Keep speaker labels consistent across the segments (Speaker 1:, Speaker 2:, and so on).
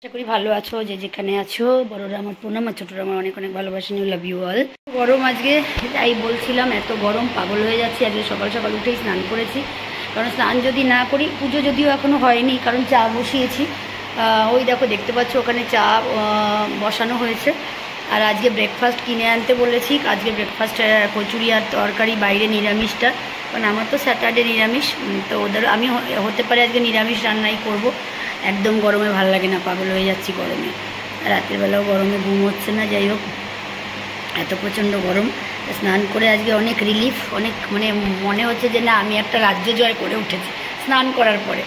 Speaker 1: আশা করি ভালো আছো, যে যেখানে আছো। বড়রা আমার প্রণাম, আর ছোটরা আমার অনেক অনেক ভালোবাসা। New love you all. গরম আজকে, তাই বলছিলাম এত গরম, পাগল হয়ে যাচ্ছি। আজকে সকাল সকাল উঠেই স্নান করেছি, কারণ স্নান যদি না করি, পুজো যদিও এখনও হয়নি, কারণ চা বসিয়েছি। ওই দেখো দেখতে পাচ্ছ ওখানে চা বসানো হয়েছে। আর আজকে ব্রেকফাস্ট কিনে আনতে বলেছি। আজকে ব্রেকফাস্ট কচুরি আর তরকারি, বাইরে নিরামিষটা, কারণ আমার তো স্যাটারডে নিরামিষ, তো ওদের আমি হতে পারে আজকে নিরামিষ রান্নাই করব। একদম গরমে ভালো লাগে না, পাগল হয়ে যাচ্ছি গরমে। রাতের বেলাও গরমে ঘুম হচ্ছে না। যাই হোক, এত প্রচণ্ড গরম। স্নান করে আজকে অনেক রিলিফ, অনেক মানে মনে হচ্ছে যে না, আমি একটা রাজ্য জয় করে উঠেছি স্নান করার পরে।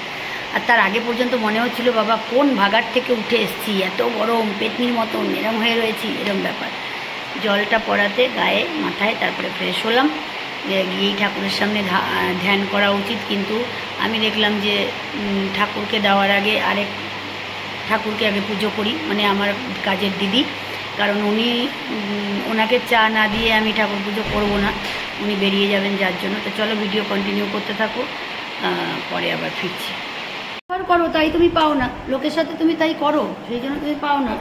Speaker 1: আর তার আগে পর্যন্ত মনে হচ্ছিল বাবা কোন ভাগার থেকে উঠে এসেছি, এত গরম, পেতনির মতন এরম হয়ে রয়েছি, এরম ব্যাপার। জলটা পড়াতে গায়ে মাথায়, তারপরে ফ্রেশ হলাম। গিয়েই ঠাকুরের সামনে ধ্যান করা উচিত, কিন্তু আমি দেখলাম যে ঠাকুরকে দেওয়ার আগে আরেক ঠাকুরকে আগে পুজো করি, মানে আমার কাজের দিদি, কারণ ওনাকে চা না দিয়ে আমি ঠাকুর পুজো করবো না, উনি বেরিয়ে যাবেন যার জন্য। তো চলো ভিডিও কন্টিনিউ করতে থাকো, পরে আবার ফিরছি। করো তাই তুমি পাও না, লোকের সাথে তুমি তাই করো, সেই জন্য তুমি পাও না।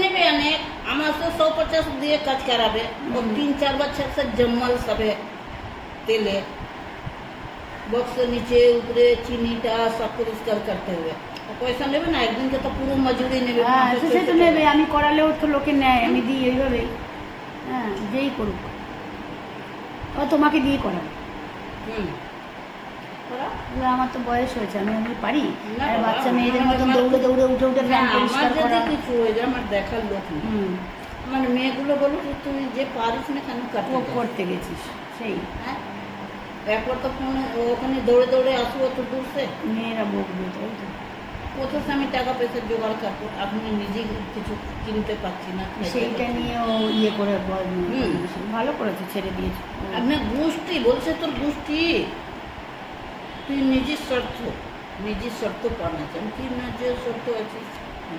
Speaker 2: নেবে অনেক, আমার তো 150 দিয়ে কাজ করাবে, ও 3-4 বছর से जमल सबे तेले बॉक्स नीचे ऊपरे चीनीटा सब परिष्कार करते हुए पैसा নেবে না, একদিন কে তো পুরো মজুরি নেবে।
Speaker 1: হ্যাঁ সে তো নেবে, আমি করালেও তো লোকে নেয়, আমি দিই এইভাবে। হ্যাঁ যেই করুক, ও তোমাকে দিয়ে করাবে। আমার তো বয়স হয়েছে, আমি পারি। বাচ্চা মেয়েদের মতন দৌড়ে দৌড়ে উঠে উঠে ফ্যান পরিষ্কার করা
Speaker 2: কিছু হয়ে যায়, আমার দেখার লোক নেই। মানে মেয়েগুলো বলো তুই যে পারিস না কেন
Speaker 1: করতে গেছিস, সেই
Speaker 2: হ্যাঁ একবার তো ওখানে দৌড়ে দৌড়ে আসবো তো দূর সে,
Speaker 1: মেয়েরা বকবে তো।
Speaker 2: কোথাও আমি টাকা পয়সা জোগাড় করবো, আপনি নিজে কিছু কিনতে পারছি না,
Speaker 1: সেইটা নিয়েও ইয়ে করে ভালো করেছে, ছেড়ে দিয়েছে।
Speaker 2: আপনার গোষ্ঠী বলছে তোর গোষ্ঠী, তুই নিজের শর্ত পাওয়া চান, কি নিজের শর্ত আছে,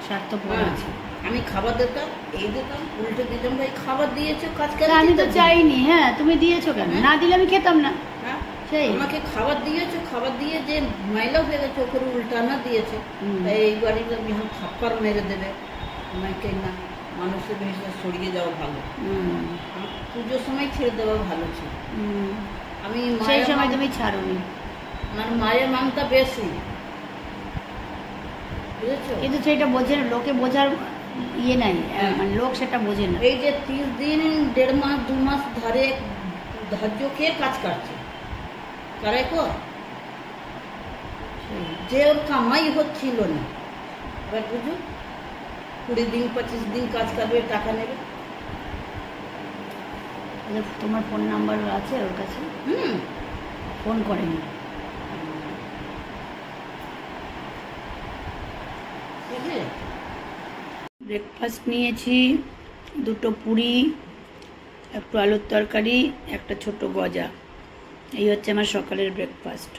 Speaker 1: স্বার্থ আছে।
Speaker 2: আমি খাবার দিতাম, এই দিতাম, উল্টে দিতাম, ভাই খাবার দিয়েছো কাজ করে,
Speaker 1: আমি তো চাইনি। হ্যাঁ তুমি দিয়েছো কেন, না দিলে আমি খেতাম না।
Speaker 2: হ্যাঁ
Speaker 1: সেই
Speaker 2: আমাকে খাবার দিয়েছো, খাবার দিয়ে যে মাইলা হয়ে গেছে ওকে উল্টানা দিয়েছে, এই বাড়িতে যখন থাপ্পড় মেরে দেবে আমাকে, না মানুষের ভেসে সরিয়ে যাওয়া ভালো, পুজোর সময় ছেড়ে দেওয়া ভালো ছিল। আমি
Speaker 1: সেই সময় তুমি ছাড়োনি,
Speaker 2: আমার মায়ের মানটা বেশি, বুঝেছো,
Speaker 1: কিন্তু সেটা বোঝে না, লোকে বোঝার ইয়ে নাই, মানে লোক সেটা বোঝে না।
Speaker 2: এই যে 30 দিন 1.5 মাস 2 মাস ধরে ধৈর্য কে কাজ করছে, করে কো যে ওর কামাই হচ্ছিল না, এবার বুঝো 20 দিন 25 দিন কাজ করবে, টাকা নেবে।
Speaker 1: তোমার ফোন নাম্বার আছে ওর কাছে? ফোন করেনি। ব্রেকফাস্ট নিয়েছি, 2টো পুরি, একটু আলুর তরকারি, একটা ছোট গজা। এই হচ্ছে আমার সকালের ব্রেকফাস্ট।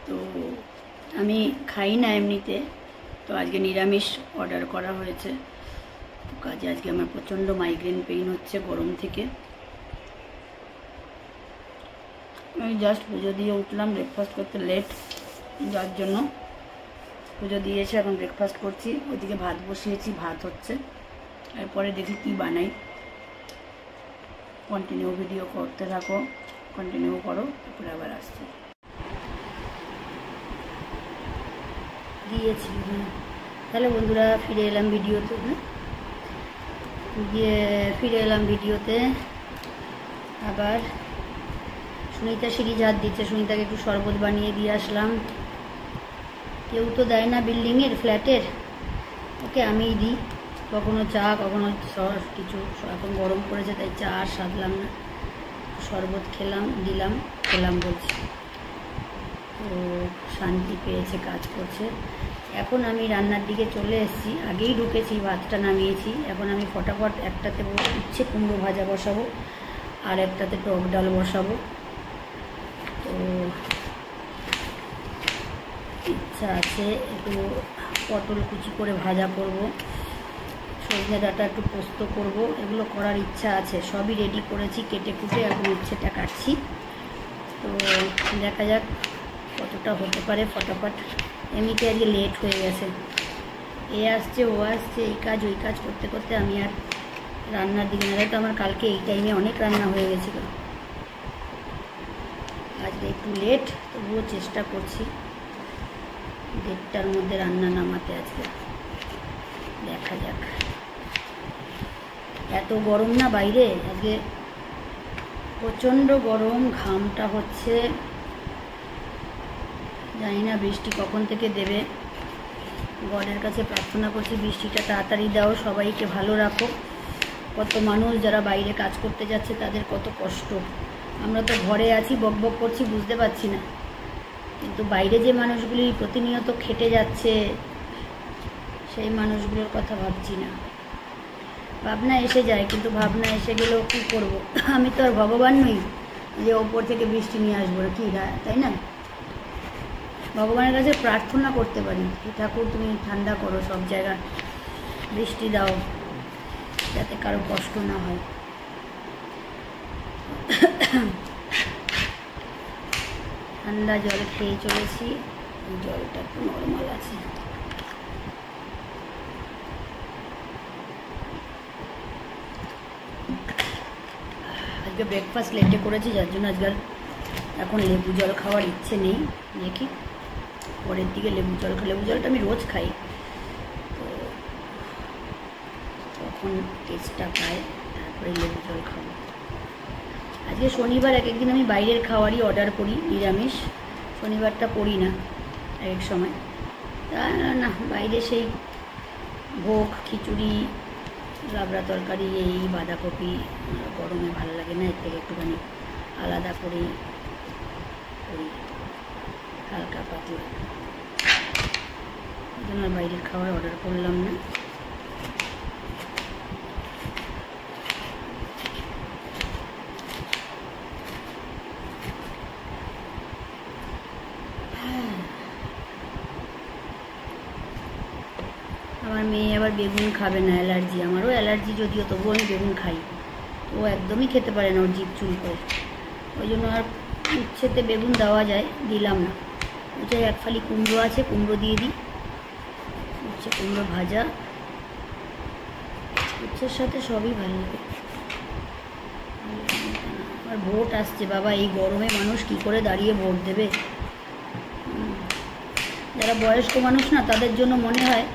Speaker 1: তো আমি খাই না এমনিতে, তো আজকে নিরামিষ অর্ডার করা হয়েছে। তো কাজে আজকে আমার প্রচণ্ড মাইগ্রেন পেইন হচ্ছে গরম থেকে। আমি জাস্ট পুজো দিয়ে উঠলাম, ব্রেকফাস্ট করতে লেট, যার জন্য পুজো দিয়েছে, এখন ব্রেকফাস্ট করছি। ওইদিকে ভাত বসিয়েছি, ভাত হচ্ছে, এরপরে দেখি কি বানাই। কন্টিনিউ ভিডিও করতে থাকো, কন্টিনিউ করো, তারপরে আবার আসছি। দিয়েছি তাহলে বন্ধুরা, ফিরে এলাম ভিডিওতে। ফিরে এলাম ভিডিওতে আবার। সুনিতা সিরিজ হাত দিচ্ছে, সুনিতাকে একটু শরবত বানিয়ে দিয়ে আসলাম। কেউ তো দেয় না বিল্ডিংয়ের, ফ্ল্যাটের, ওকে আমিই দিই, কখনো চা কখনো কিছু। এখন গরম পড়েছে তাই চা আর সাধলাম না, শরবত খেলাম বলছি। তো শান্তি পেয়েছে, কাজ করছে। এখন আমি রান্নার দিকে চলে এসেছি, আগেই ঢুকেছি, ভাতটা নামিয়েছি। এখন আমি ফটাফট একটাতে উচ্ছে কুমড়ো ভাজা বসাবো, আর একটাতে টক ডাল বসাবো। তো ইচ্ছা আছে একটু পটল কুচি করে ভাজা করব, সজনে ডাঁটা একটু পোস্ত করব, এগুলো করার ইচ্ছা আছে। সবই রেডি করেছি, কেটে কুটে এখন উচ্ছেটা কাটছি। তো দেখা যাক কতটা হতে পারে। ফটাফট এমনিতে আজকে লেট হয়ে গেছে, এ আসছে ও আসছে, এই কাজ ওই কাজ করতে করতে আমি আর রান্নার দিকে না, তো আমার কালকে এই টাইমে অনেক রান্না হয়ে গেছিলো। আজকে একটু লেট, তবুও চেষ্টা করছি 1:30টার মধ্যে রান্না নামাতে। আজকে দেখা যাক। এত গরম না বাইরে, আজকে প্রচণ্ড গরম, ঘামটা হচ্ছে, জানি না বৃষ্টি কখন থেকে দেবে। গডের কাছে প্রার্থনা করছি বৃষ্টিটা তাড়াতাড়ি দাও, সবাইকে ভালো রাখো। কত মানুষ যারা বাইরে কাজ করতে যাচ্ছে তাদের কত কষ্ট। আমরা তো ঘরে আছি, বক বক করছি, বুঝতে পারছি না, কিন্তু বাইরে যে মানুষগুলি প্রতিনিয়ত খেটে যাচ্ছে সেই মানুষগুলোর কথা ভাবছি না। ভাবনা এসে যায়, কিন্তু ভাবনা এসে গেলেও কী করবো, আমি তো আর ভগবান নই যে ওপর থেকে বৃষ্টি নিয়ে আসবো না, কি তাই না? ভগবানের কাছে প্রার্থনা করতে পারি, ঠাকুর তুমি ঠান্ডা করো সব জায়গায়, বৃষ্টি দাও যাতে কারো কষ্ট না হয়। ঠান্ডা জল খেয়ে চলেছি, জলটা একটু নর্মাল আছে। আজকে ব্রেকফাস্ট লেটে করেছি, যার জন্য আজকাল এখন লেবু জল খাওয়ার ইচ্ছে নেই। দেখি পরের দিকে লেবু জলটা আমি রোজ খাই, তো তখন টেস্টটা পাই, তারপরে লেবু জল খাবো। আজকে শনিবার, এক একদিন আমি বাইরের খাবারই অর্ডার করি, নিরামিষ। শনিবারটা করি না এক সময়, তা না বাইরে সেই ভোগ, খিচুড়ি, লাবড়া তরকারি, এই বাঁধাকপি গরমে ভালো লাগে না, এর থেকে একটুখানি আলাদা করে করি, হালকা পাতলা। এই জন্য আর বাইরের খাবার অর্ডার করলাম না। আমার মেয়ে আবার বেগুন খাবে না, অ্যালার্জি। আমারও অ্যালার্জি যদিও, তবুও আমি বেগুন খাই। ও একদমই খেতে পারে না, ওর জিভ চুল করে। ওই জন্য আর উচ্ছেতে বেগুন দেওয়া যায়, দিলাম না। উচ্ছে এক ফালি কুমড়ো আছে, কুমড়ো দিয়ে দিই। উচ্ছে কুমড়ো ভাজা, উচ্ছের সাথে সবই ভালো লাগে। আর ভোট আসছে বাবা, এই গরমে মানুষ কি করে দাঁড়িয়ে ভোট দেবে? যারা বয়স্ক মানুষ না, তাদের জন্য মনে হয়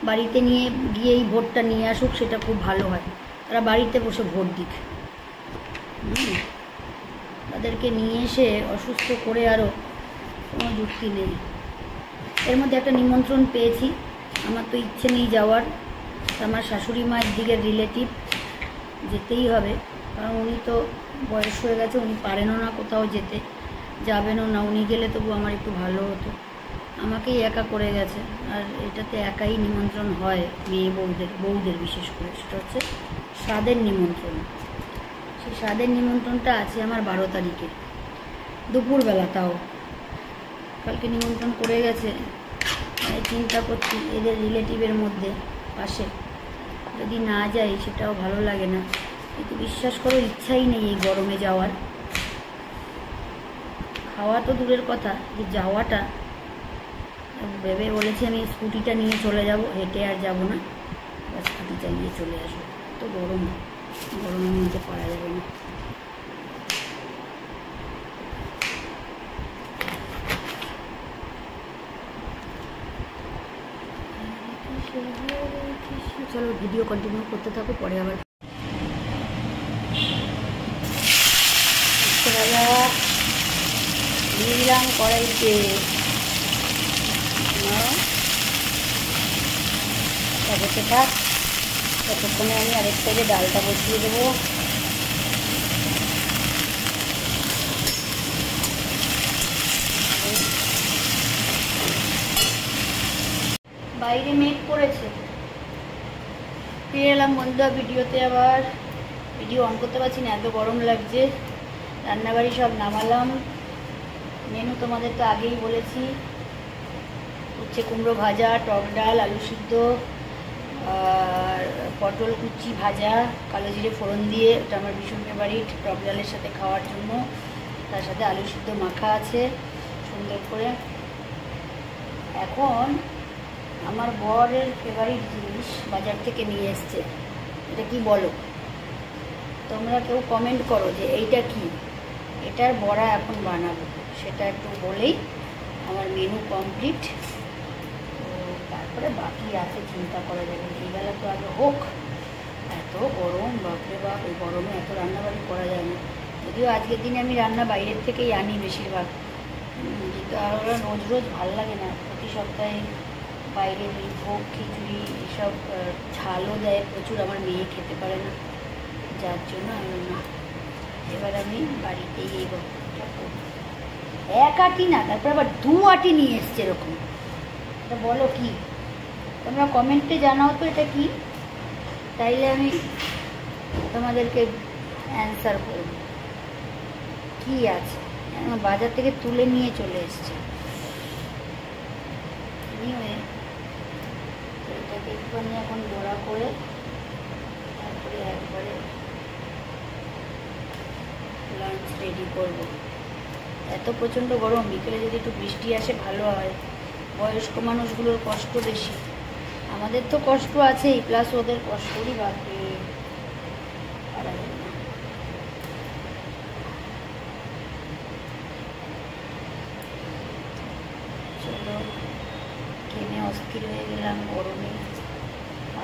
Speaker 1: বাড়িতে নিয়ে গিয়ে এই ভোটটা নিয়ে আসুক, সেটা খুব ভালো হয়। তারা বাড়িতে বসে ভোট দিক, তাদেরকে নিয়ে এসে অসুস্থ করে আরও কোনো যুক্তি নেই। এর মধ্যে একটা নিমন্ত্রণ পেয়েছি, আমার তো ইচ্ছে নেই যাওয়ার। আমার শাশুড়ি মায়ের দিকের রিলেটিভ, যেতেই হবে, কারণ উনি তো বয়স হয়ে গেছে, উনি পারেনও না কোথাও যেতে, যাবেনও না। উনি গেলে তবু আমার একটু ভালো হতো, আমাকেই একা করে গেছে। আর এটাতে একাই নিমন্ত্রণ হয় মেয়ে বউদের বিশেষ করে, সেটা হচ্ছে স্বাদের নিমন্ত্রণ। সেই স্বাদের নিমন্ত্রণটা আছে আমার 12 তারিখে দুপুরবেলা, তাও কালকে নিমন্ত্রণ করে গেছে। চিন্তা করছি এদের রিলেটিভের মধ্যে পাশে যদি না যাই সেটাও ভালো লাগে না, কিন্তু বিশ্বাস করো ইচ্ছাই নেই এই গরমে যাওয়ার। খাওয়া তো দূরের কথা, যে যাওয়াটা ভেবে বলেছি আমি স্কুটিটা নিয়ে চলে যাব, হেঁটে আর যাব না, স্কুটি চালিয়ে চলে আসবো। তো গরমের মধ্যে পারা যাবে না। চলো ভিডিও কন্টিনিউ করতে থাকো, পরে আবার দিয়ে দিলাম কড়াইতে। হতে থাক, ততক্ষণে আমি আরেক সাইডে ডালটা বসিয়ে দেবো। বাইরে মেঘ পড়েছে। ফিরে এলাম বন্ধুরা ভিডিওতে। আবার ভিডিও অন করতে পারছি না, এত গরম লাগছে। রান্নাবাড়ি সব নামালাম। মেনু তোমাদের তো আগেই বলেছি, উচ্ছে কুমড়ো ভাজা, টক ডাল, আলু সিদ্ধ, আর পটল কুচি ভাজা, কালো জিরে ফোড়ন দিয়ে, ওটা আমার ভীষণ ফেভারিট টক ডালের সাথে খাওয়ার জন্য। তার সাথে আলু সিদ্ধ মাখা আছে সুন্দর করে। এখন আমার বরের ফেভারিট জিনিস বাজার থেকে নিয়ে এসছে। এটা কি বলো তোমরা? কেউ কমেন্ট করো যে এইটা কি। এটার বড়া এখন বানাবো, সেটা একটু বলেই আমার মেনু কমপ্লিট। তো তারপরে বাকি আছে চিন্তা করা যাবে। এই বেলা তো আগে হোক। এত গরম, বাপরে বাপ, এই গরমে এত রান্নাবাড়ি করা যায় না। যদিও আজকের দিনে আমি রান্না বাইরের থেকেই আনি বেশিরভাগ, কিন্তু আর ওরা রোজ রোজ ভালো লাগে না। প্রতি সপ্তাহে বাইরের এই ভোগ খিচুড়ি এসব ঝালও দেয় প্রচুর, আমার মেয়ে খেতে পারে না, যার জন্য এবার আমি বাড়িতেই এই ভোগটা করব। এক আটি না, তারপর আবার 2 আটি নিয়ে এসছে এরকম। এটা বলো কি, তোমরা কমেন্টে জানাও তো এটা কি, তাইলে আমি তোমাদেরকে অ্যান্সার করব। কি আছে বাজার থেকে তুলে নিয়ে চলে এসছে। এটাকে একটুখানি এখন বড়া করে তারপরে একবারে লাঞ্চ রেডি করব। এত প্রচণ্ড গরম, বিকেলে যদি একটু বৃষ্টি আসে ভালো হয়। বয়স্ক মানুষগুলোর কষ্ট বেশি, আমাদের তো কষ্ট আছেই, প্লাস ওদের কষ্টই বাড়বে। চলো, ঘেমে অস্থির হয়ে গেলাম গরমে,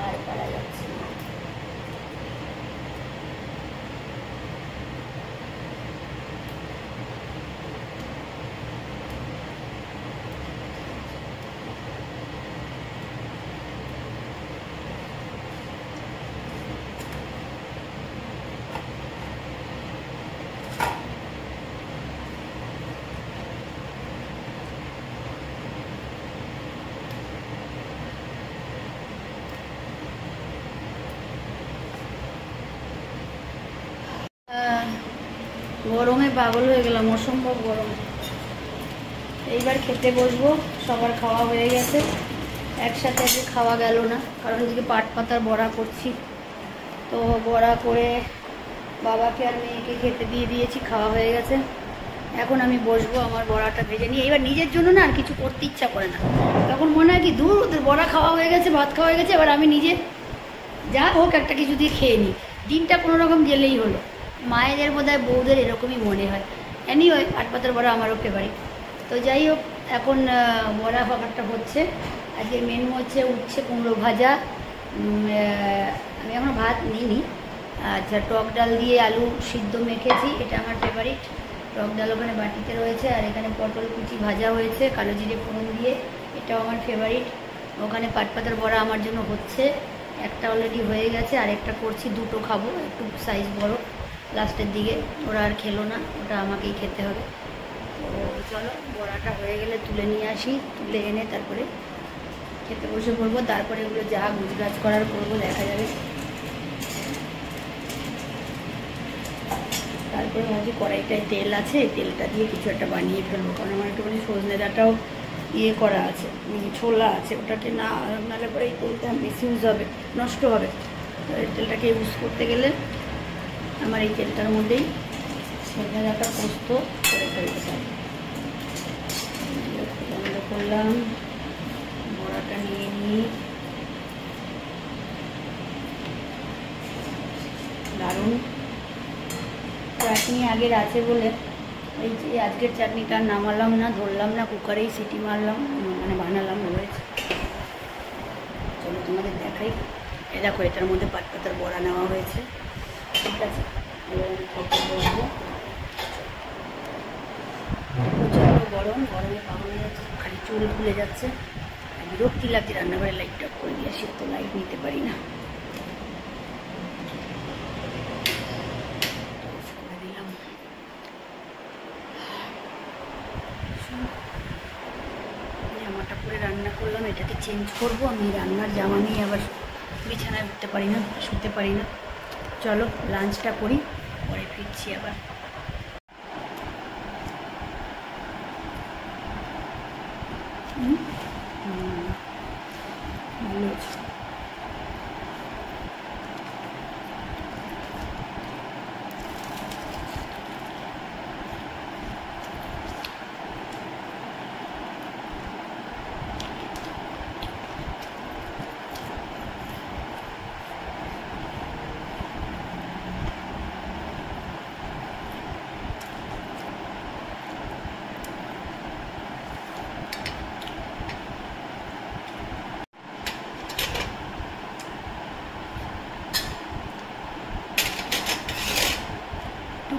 Speaker 1: আর পারা যাচ্ছে না। গরমে পাগল হয়ে গেলাম, অসম্ভব গরম। এইবার খেতে বসবো, সবার খাওয়া হয়ে গেছে। একসাথে আজকে খাওয়া গেল না, কারণ আজকে পাট পাতার বড়া করছি। তো বড়া করে বাবাকে আর মেয়েকে খেতে দিয়ে দিয়েছি, খাওয়া হয়ে গেছে। এখন আমি বসবো আমার বড়াটা ভেজে নিয়ে। এবার নিজের জন্য না আর কিছু করতে ইচ্ছা করে না, তখন মনে হয় কি দূর, ওদের বড়া খাওয়া হয়ে গেছে, ভাত খাওয়া হয়ে গেছে, এবার আমি নিজে যা হোক একটা কিছু দিয়ে খেয়ে নিই, দিনটা কোনো রকম গেলেই হলো। মায়েদের বোধহয় বউদের এরকমই মনে হয়। এনিওয়ে পাট পাতার বড়া আমারও ফেভারিট। তো যাই হোক, এখন বড়া ব্যাপারটা হচ্ছে। আজকের মেনু হচ্ছে উচ্ছে কুমড়ো ভাজা। আমি এখনও ভাত নিইনি। আচ্ছা, টক ডাল দিয়ে আলু সিদ্ধ মেখেছি, এটা আমার ফেভারিট। টক ডাল ওখানে বাটিতে রয়েছে, আর এখানে পটল কুচি ভাজা হয়েছে কালো জিরে ফোড়ন দিয়ে, এটাও আমার ফেভারিট। ওখানে পাট পাতার বড়া আমার জন্য হচ্ছে, একটা অলরেডি হয়ে গেছে, আর একটা করছি, দুটো খাবো, একটু সাইজ বড় লাস্টের দিকে। ওরা আর খেলো না, ওটা আমাকেই খেতে হবে। তো চলো, বড়াটা হয়ে গেলে তুলে নিয়ে আসি, তুলে এনে তারপরে খেতে বসে পড়বো। তারপরে এগুলো যা গুজরাজ করার করবো, দেখা যাবে। তারপরে ভাবছি কড়াইটায় তেল আছে, তেলটা দিয়ে কিছু একটা বানিয়ে ফেলবো, কারণ আমার একটুখানি সজনে ডাঁটাও ইয়ে করা আছে, ছোলা আছে, ওটাকে না নাহলে পরে এই তেলটা বেশি ইউজ হবে, নষ্ট হবে। এই তেলটাকে ইউজ করতে গেলে আমার এই তেলটার মধ্যেই সজনে ডাঁটা পোস্ত করে ফেলতে পারি। বন্ধ করলাম, বড়াটা নিয়ে নিই। দারুণ চাটনি আগের আছে বলে এই যে আজকের চাটনিটা নামালাম না, ধরলাম না, কুকারেই সিটি মারলাম, মানে বানালাম রয়েছে। চলো তোমাদের দেখাই। এ দেখো, এটার মধ্যে পাট পাতার বড়া নেওয়া হয়েছে, ঠিক আছে। এবার আমি খেতে বসবো। প্রচণ্ড গরম, গরমে পাগল হয়ে যাচ্ছে, খালি চুল খুলে যাচ্ছে, বিরক্তি লাগছে। রান্নাঘরে লাইটটা অফ করে দিয়ে আসি, তো লাইট নিতে পারি না। জামাটা পরে রান্না করলাম, এটাকে চেঞ্জ করবো। আমি রান্নার জামা নিয়ে আবার বিছানায় উঠতে পারি না, শুতে পারি না। চলো লাঞ্চটা করি, পরে ফিরছি আবার।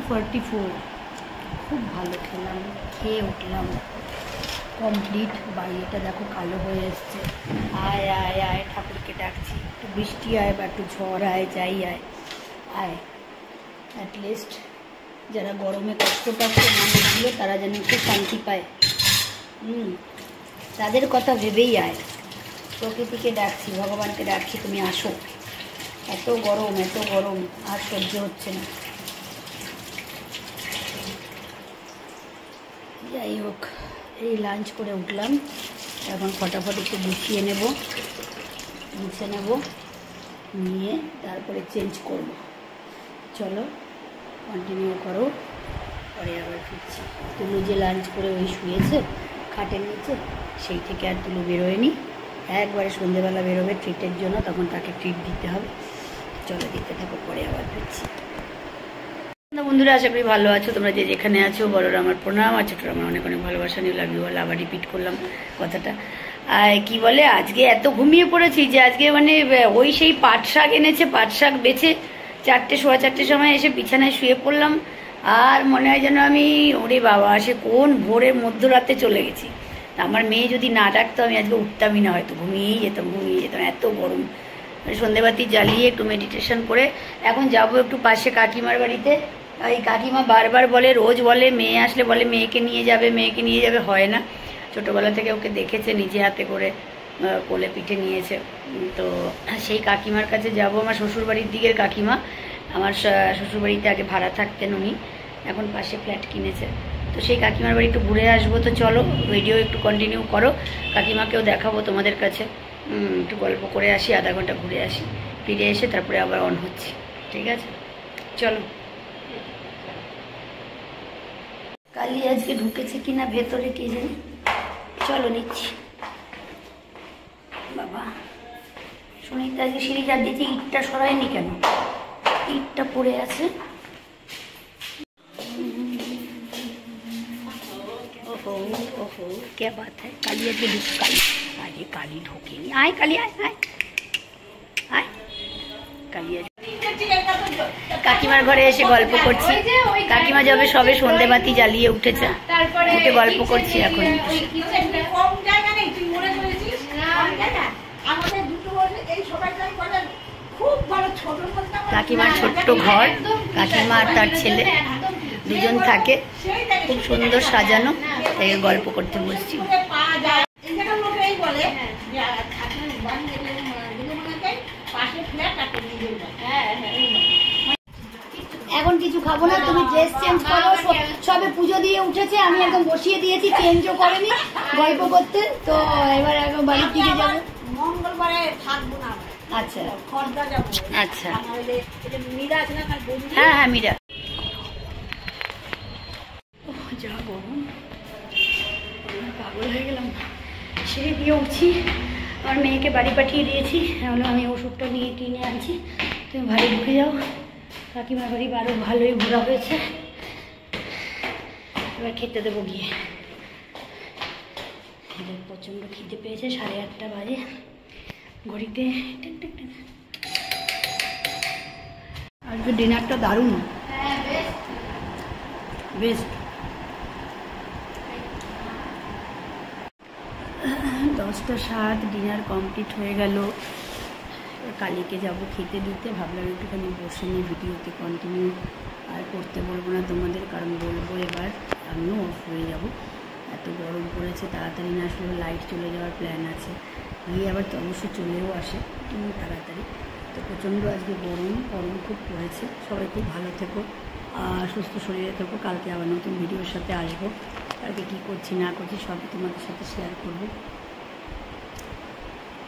Speaker 1: 2:44। খুব ভালো খেলাম, খেয়ে উঠলাম, কমপ্লিট। বাইরেটা দেখো কালো হয়ে এসছে। আয় আয় আয়, ঠাকুরকে ডাকছি, একটু বৃষ্টি আয় বা একটু ঝড় আয়, যাই আয় আয়। অ্যাটলিস্ট যারা গরমে কষ্ট পাচ্ছে মানুষগুলো, তারা যেন একটু শান্তি পায়। তাদের কথা ভেবেই আয়। প্রকৃতিকে ডাকছি, ভগবানকে ডাকছি, তুমি আসো। এত গরম আর সহ্য হচ্ছে না। যাই হোক, এই লাঞ্চ করে উঠলাম, এখন ফটাফট একটু গুছিয়ে নেব, নিয়ে তারপরে চেঞ্জ করব। চলো কন্টিনিউ করো, পরে আবার ফিরছি। তুলু যে লাঞ্চ করে ওই শুয়েছে খাটের নিচে, সেই থেকে আর তুলু বেরোয়নি। একবারে সন্ধেবেলা বেরোবে ট্রিটের জন্য, তখন তাকে ট্রিট দিতে হবে। চলো দিতে থাকো, পরে আবার ফিরছি। বন্ধুরা, আশা করি ভালো আছো তোমরা, যে যেখানে আছো। বড়রা আমার প্রণাম, আর ছোটরা আমার অনেক অনেক ভালোবাসা, নিউ লাভ ইউ অল। আবার রিপিট করলাম কথাটা। আর কি বলে, আজকে এত ঘুমিয়ে পড়েছি যে আজকে মানে ওই সেই পাট শাক এনেছে, পাট শাক বেছে 4টে, 4:15 সময় এসে বিছানায় শুয়ে পড়লাম। আর মনে হয় যেন আমি, ওরে বাবা, সে কোন ভোরের মধ্যরাতে চলে গেছি। আমার মেয়ে যদি না ডাকতো আমি আজকে উঠতামই না, হয়তো ঘুমিয়েই যেতাম। এত গরম। সন্ধেবাতি জ্বালিয়ে একটু মেডিটেশন করে এখন যাব একটু পাশে কাকিমার বাড়িতে। এই কাকিমা বারবার বলে, রোজ বলে, মেয়ে আসলে বলে মেয়েকে নিয়ে যাবে, হয় না। ছোটোবেলা থেকে ওকে দেখেছে, নিজে হাতে করে কোলে পিঠে নিয়েছে। তো সেই কাকিমার কাছে যাব। আমার শ্বশুরবাড়ির দিকের কাকিমা, আমার শ্বশুরবাড়িতে আগে ভাড়া থাকতেন উনি, এখন পাশে ফ্ল্যাট কিনেছে। তো সেই কাকিমার বাড়ি একটু ঘুরে আসবো। তো চলো ভিডিও একটু কন্টিনিউ করো, কাকিমাকেও দেখাবো তোমাদের কাছে। একটু গল্প করে আসি, আধা ঘন্টা ঘুরে আসি, ফিরে এসে তারপরে আবার অন হচ্ছে। ঠিক আছে, চলো। কালি আজকে ঢুকেছে কিনা ভেতরে কে জানি। চলো নিচ্ছি। বাবা, সুনিতা আজকে সিঁড়ি চার দিয়েছে, ইটটা সরায়নি কেন? ইটটা পড়ে আছে। ओहो ओहो, क्या बात है। काली आजके आजे काली ढोकेनी। आय काली, आय आय आय काली। কাকিমার ঘরে এসে গল্প করছি। কাকিমা যাবে সবে সন্ধেবাতি জ্বালিয়ে উঠেছে, উঠে গল্প করছি এখন। কাকিমার ছোট্ট ঘর, কাকিমা আর তার ছেলে দুজন থাকে, খুব সুন্দর সাজানো। তাই গল্প করতে বসছি। এখন কিছু খাবো না, তুমি ড্রেস চেঞ্জ করো। সবে পুজো দিয়ে উঠেছে, আমি একদম বসিয়ে দিয়েছি, চেঞ্জও করেনি, গল্প করতে। তো এবার একদম বাড়ির দিকে যাবো। মঙ্গলবারে থাকবো না। আচ্ছা আচ্ছা, হ্যাঁ হ্যাঁ মীরা। যা গরম, পাগল হয়ে গেলাম। সিঁড়ি দিয়ে উঠছি, আমার মেয়েকে বাড়ি পাঠিয়ে দিয়েছি। এখন আমি ওষুধটা নিয়ে কিনে আনছি, তুমি বাড়ি ঢুকে যাও। কাকিমার বাড়ি আরও ভালোই ঘোরা হয়েছে, এবার খেতে দেবো গিয়ে। প্রচণ্ড খিদে পেয়েছে, 8:30 বাজে ঘড়িতে। আজকে ডিনারটা দারুণ, বেস্ট। 10:07 ডিনার কমপ্লিট হয়ে গেল। কালীকে যাব খেতে দিতে, ভাবলাম একটুখানি বসে নিয়ে ভিডিওতে কন্টিনিউ আর করতে বলবো না তোমাদের, কারণ বলবো এবার আমিও অফ হয়ে যাব। এত গরম পড়েছে, তাড়াতাড়ি না আসলে লাইট চলে যাওয়ার প্ল্যান আছে, গিয়ে আবার তো অবশ্যই চলেও আসে তাড়াতাড়ি। তো প্রচণ্ড আজকে গরম খুব পড়েছে। সবাই খুব ভালো থেকো, সুস্থ শরীরে থেকো। কালকে আবার নতুন ভিডিওর সাথে আসবো। কালকে কী করছি না করছি সবই তোমাদের সাথে শেয়ার করবো।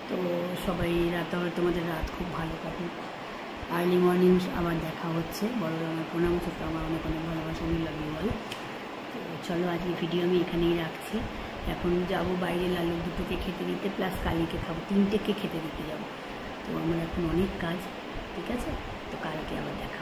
Speaker 1: তো সবাই তোমাদের রাত খুব ভালো কাটুক, আর্লি মর্নিং আবার দেখা হচ্ছে। বড়রা আমার প্রণাম, ছোট আমার অনেক অনেক ভালোবাসা, আমি লাভ ইউ অল। তো চলো আজকে ভিডিও আমি এখানেই রাখছি। এখন যাব বাইরে লালু দুটোকে খেতে দিতে, প্লাস কালীকে খাবো, 3টেকে খেতে দিতে যাব। তো আমার এখন অনেক কাজ, ঠিক আছে। তো কালকে আবার দেখা।